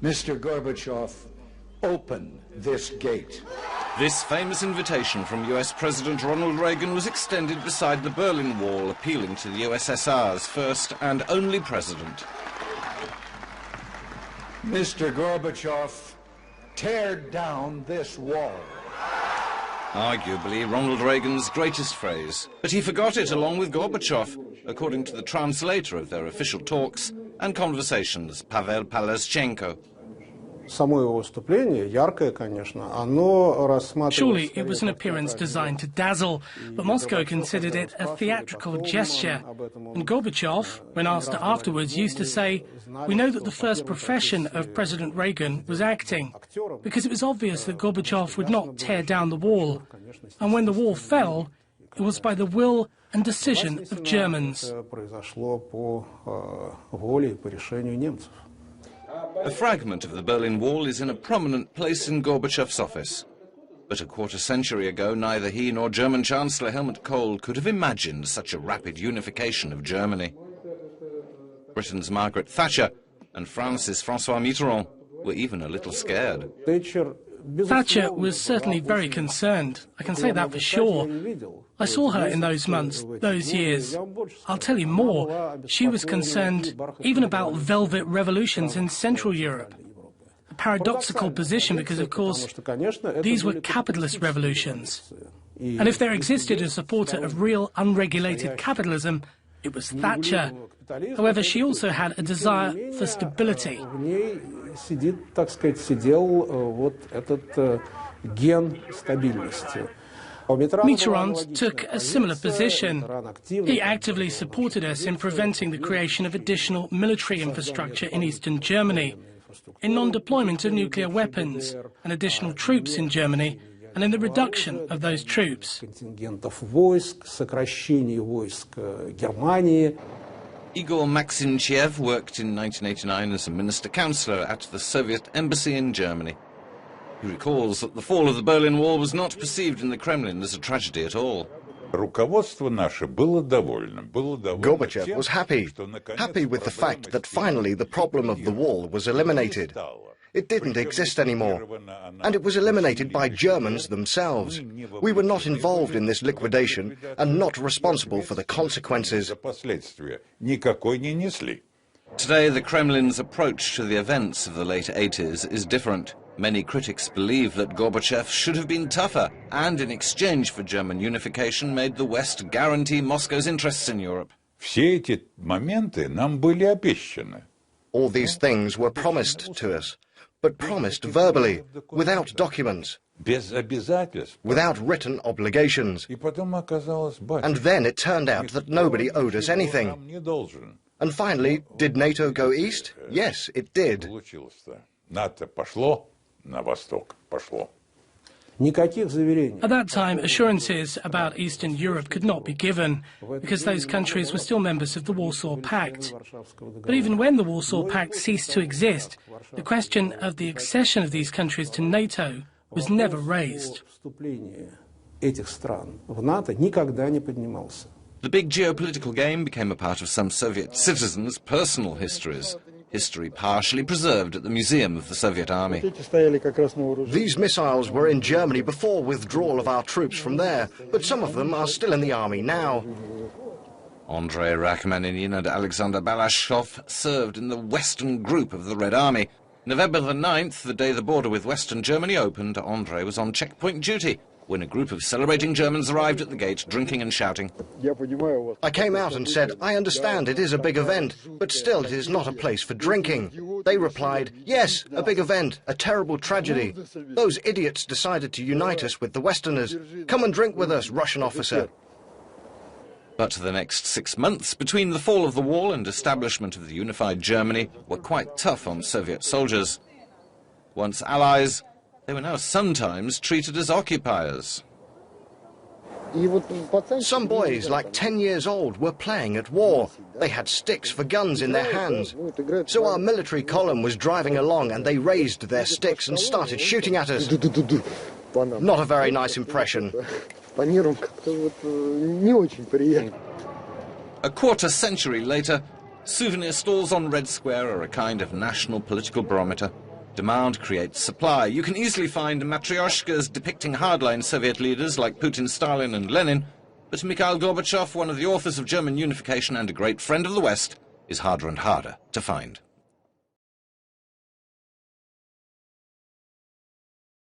Mr. Gorbachev, open this gate. This famous invitation from US President Ronald Reagan was extended beside the Berlin Wall, appealing to the USSR's first and only president. Mr. Gorbachev, tear down this wall. Arguably Ronald Reagan's greatest phrase, but he forgot it along with Gorbachev, according to the translator of their official talks and conversations, Pavel Palaschenko. Surely it was an appearance designed to dazzle, but Moscow considered it a theatrical gesture. And Gorbachev, when asked afterwards, used to say, "We know that the first profession of President Reagan was acting, because it was obvious that Gorbachev would not tear down the wall. And when the wall fell, it was by the will and decision of Germans." A fragment of the Berlin Wall is in a prominent place in Gorbachev's office. But a quarter century ago, neither he nor German Chancellor Helmut Kohl could have imagined such a rapid unification of Germany. Britain's Margaret Thatcher and France's François Mitterrand were even a little scared. Thatcher was certainly very concerned. I can say that for sure. I saw her in those months, those years. I'll tell you more. She was concerned even about velvet revolutions in Central Europe. A paradoxical position because, of course, these were capitalist revolutions. And if there existed a supporter of real unregulated capitalism, it was Thatcher. However, she also had a desire for stability. Mitterrand took a similar position. He actively supported us in preventing the creation of additional military infrastructure in eastern Germany, in non-deployment of nuclear weapons and additional troops in Germany, and in the reduction of those troops. Igor Maxinchev worked in 1989 as a minister-councillor at the Soviet embassy in Germany. He recalls that the fall of the Berlin Wall was not perceived in the Kremlin as a tragedy at all. Gorbachev was happy with the fact that finally the problem of the wall was eliminated. It didn't exist anymore, and it was eliminated by Germans themselves. We were not involved in this liquidation and not responsible for the consequences. Today, the Kremlin's approach to the events of the late 80s is different. Many critics believe that Gorbachev should have been tougher and, in exchange for German unification, made the West guarantee Moscow's interests in Europe. All these things were promised to us, but promised verbally, without documents, without written obligations. And then it turned out that nobody owed us anything. And finally, did NATO go east? Yes, it did. At that time, assurances about Eastern Europe could not be given, because those countries were still members of the Warsaw Pact. But even when the Warsaw Pact ceased to exist, the question of the accession of these countries to NATO was never raised. The big geopolitical game became a part of some Soviet citizens' personal histories. History partially preserved at the Museum of the Soviet Army. These missiles were in Germany before withdrawal of our troops from there, but some of them are still in the army now. Andrei Rachmaninoff and Alexander Balashov served in the Western Group of the Red Army. November the 9th, the day the border with Western Germany opened, Andrei was on checkpoint duty when a group of celebrating Germans arrived at the gate, drinking and shouting. I came out and said, "I understand it is a big event, but still it is not a place for drinking." They replied, "Yes, a big event, a terrible tragedy. Those idiots decided to unite us with the Westerners. Come and drink with us, Russian officer." But the next 6 months between the fall of the wall and establishment of the unified Germany were quite tough on Soviet soldiers. Once allies, they were now sometimes treated as occupiers. Some boys, like 10 years old, were playing at war. They had sticks for guns in their hands. So our military column was driving along and they raised their sticks and started shooting at us. Not a very nice impression. A quarter century later, Souvenir stalls on Red Square are a kind of national political barometer. Demand creates supply. You can easily find matryoshkas depicting hardline Soviet leaders like Putin, Stalin and Lenin, but Mikhail Gorbachev, one of the authors of German unification and a great friend of the West, is harder and harder to find.